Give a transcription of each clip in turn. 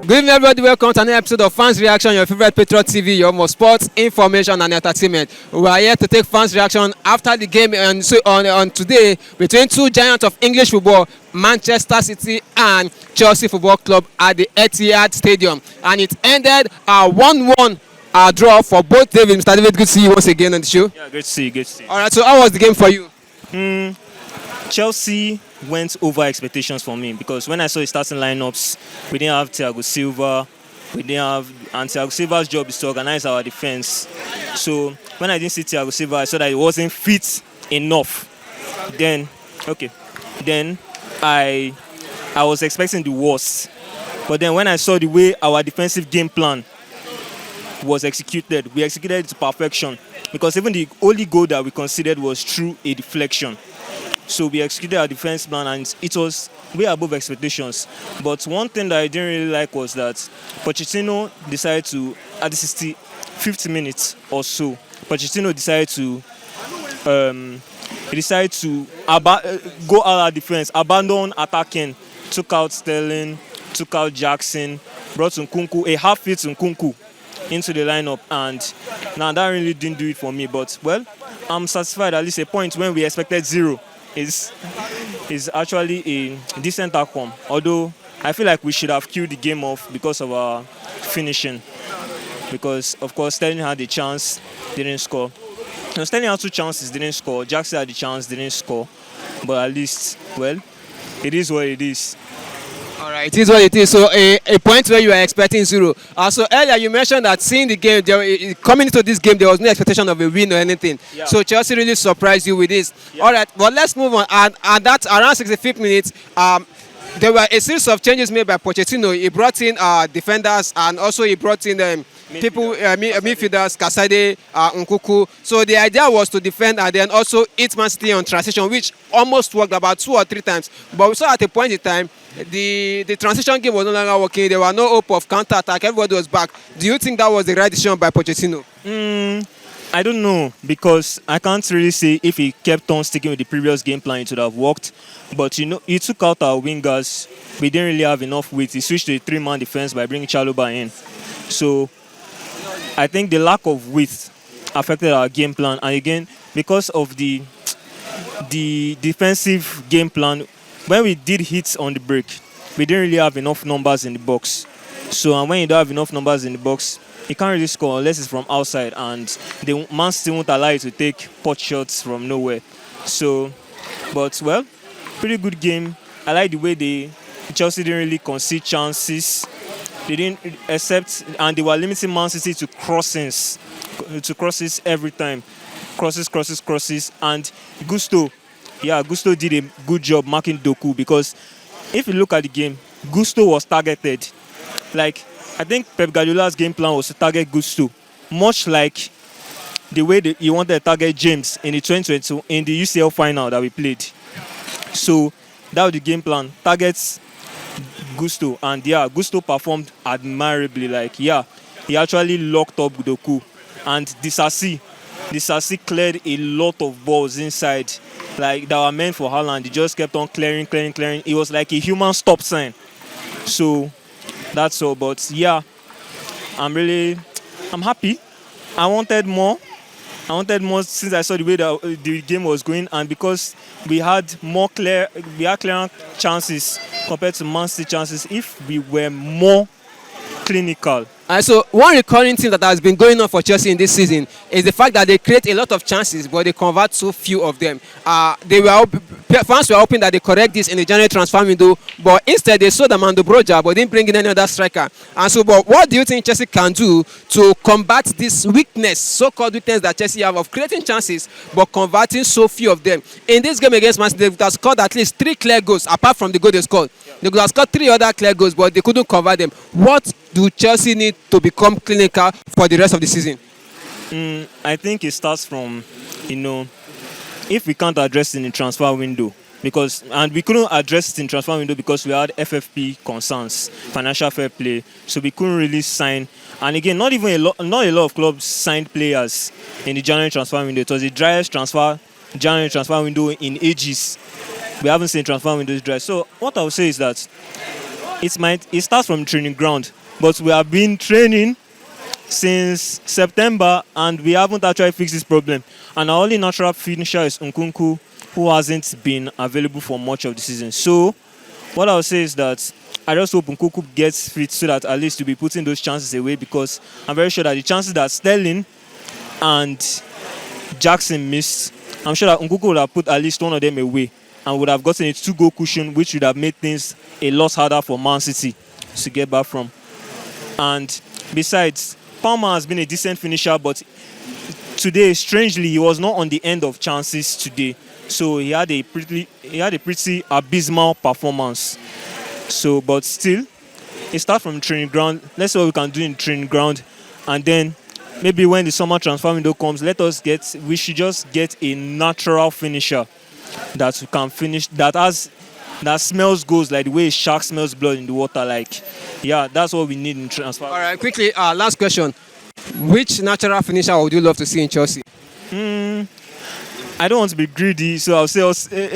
Good evening, everybody. Welcome to another episode of Fans Reaction, your favorite Patriot TV, your more sports, information, and entertainment. We are here to take fans' reaction after the game on today between two giants of English football, Manchester City and Chelsea Football Club at the Etihad Stadium. And it ended a 1-1 draw for both teams. Mr. David, good to see you once again on the show. Yeah, good to see you, good to see you. All right, so how was the game for you? Chelsea went over expectations for me because when I saw the starting lineups, we didn't have Thiago Silva, and Thiago Silva's job is to organize our defense. So when I didn't see Thiago Silva, I saw that he wasn't fit enough. Then I was expecting the worst. But then when I saw the way our defensive game plan was executed, we executed it to perfection. Because even the only goal that we considered was through a deflection. So we executed our defense plan and it was way above expectations. But one thing that I didn't really like was that Pochettino decided to, at the 50 minutes or so, Pochettino decided to go out of defense, abandon attacking, took out Sterling, took out Jackson, brought Nkunku, a half-fit Nkunku into the lineup, and now that really didn't do it for me. But well, I'm satisfied. At least a point when we expected 0 is actually a decent outcome. Although I feel like we should have killed the game off because of our finishing. Because of course Sterling had the chance, didn't score. No, Sterling had 2 chances, didn't score. Jackson had the chance, didn't score. But at least, well, it is what it is. All right, it is what it is. So a point where you are expecting 0. So earlier you mentioned that seeing the game, coming into this game, there was no expectation of a win or anything. Yeah. So Chelsea really surprised you with this. Yeah. All right, well, let's move on. And that's around 65th minute. There were a series of changes made by Pochettino. He brought in defenders and also he brought in midfielders, Kasade, Nkunku. So the idea was to defend and then also hit mancity on transition, which almost worked about 2 or 3 times. But we saw at a point in time, the transition game was no longer working. There was no hope of counter-attack. Everybody was back. Do you think that was the right decision by Pochettino? I don't know, because I can't really say if he kept on sticking with the previous game plan, it would have worked. But you know, he took out our wingers. We didn't really have enough width. He switched to a 3-man defense by bringing Chalobah in. So I think the lack of width affected our game plan. And again, because of the defensive game plan, when we did hits on the break, we didn't really have enough numbers in the box. So and when you don't have enough numbers in the box, you can't really score unless it's from outside, and the man still won't allow you to take pot shots from nowhere. So, but well, pretty good game. I like the way Chelsea didn't really concede chances. They didn't accept, and they were limiting Man City to crosses every time. Crosses, and Gusto did a good job marking Doku, because if you look at the game, Gusto was targeted. Like, I think Pep Guardiola's game plan was to target Gusto, much like the way he wanted to target James in the 2022 in the UCL final that we played. So that was the game plan. Targets Gusto, and yeah, Gusto performed admirably. Like, yeah, he actually locked up Doku, and Disasi cleared a lot of balls inside, like that were meant for Haaland. He just kept on clearing. It was like a human stop sign. So that's all. But yeah, I'm happy. I wanted more since I saw the way that the game was going, and because we had clear chances compared to Man City chances. If we were more clinical. So one recurring thing that has been going on for Chelsea in this season is the fact that they create a lot of chances, but they convert so few of them. Fans were hoping that they correct this in the January transfer window, but instead they sold Armando Broja, but didn't bring in any other striker. And so, but what do you think Chelsea can do to combat this weakness, so-called weakness that Chelsea have of creating chances, but converting so few of them? In this game against Man City, they have scored at least 3 clear goals, apart from the goal they scored. They could have scored 3 other clear goals, but they couldn't convert them. What do Chelsea need to become clinical for the rest of the season? I think it starts from, if we can't address it in the transfer window, and we couldn't address it in transfer window because we had FFP concerns, financial fair play, so we couldn't really sign. And again, not a lot of clubs signed players in the January transfer window. It was the driest January transfer window in ages. We haven't seen transfer windows dry. So what I would say is that it starts from training ground, but we have been training since September and we haven't actually fixed this problem. And our only natural finisher is Nkunku, who hasn't been available for much of the season. So what I'll say is that I just hope Nkunku gets fit so that at least we'll be putting those chances away, because I'm very sure that the chances that Sterling and Jackson missed, I'm sure that Nkunku would have put at least one of them away and would have gotten a 2-goal cushion, which would have made things a lot harder for Man City to get back from. And besides, Palmer has been a decent finisher, but today, strangely, he was not on the end of chances today. So he had a pretty abysmal performance. So, but still, it starts from training ground. Let's see what we can do in training ground, and then maybe when the summer transfer window comes, we should just get a natural finisher that can finish, that smells goals like the way a shark smells blood in the water. Like, yeah, that's what we need in transfer. All right, quickly, last question. Which natural finisher would you love to see in Chelsea? I don't want to be greedy, so I'll say,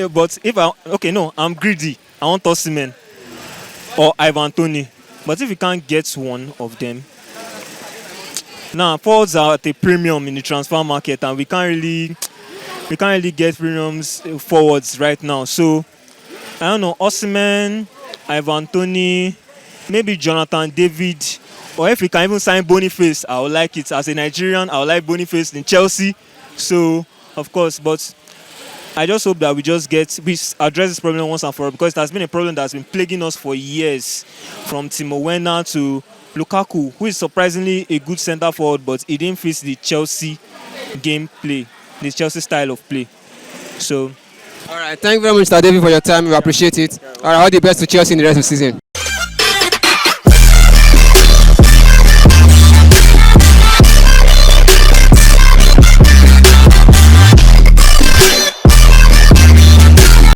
but I'm greedy. I want Osihmen or Ivantoney. But if you can't get one of them, now forwards are at a premium in the transfer market, and we can't really get premiums forwards right now. So I don't know, Osihmen, Ivantoney, maybe Jonathan David, or if we can even sign Boniface, I would like it. As a Nigerian, I would like Boniface in Chelsea. So of course, but I just hope that we address this problem once and for all, because it has been a problem that's been plaguing us for years, from Timo Werner to Lukaku, who is surprisingly a good centre forward, but he didn't fit the Chelsea gameplay, the Chelsea style of play. So, all right, thank you very much, Mr. David, for your time. We appreciate it. All right, all the best to Chelsea in the rest of the season.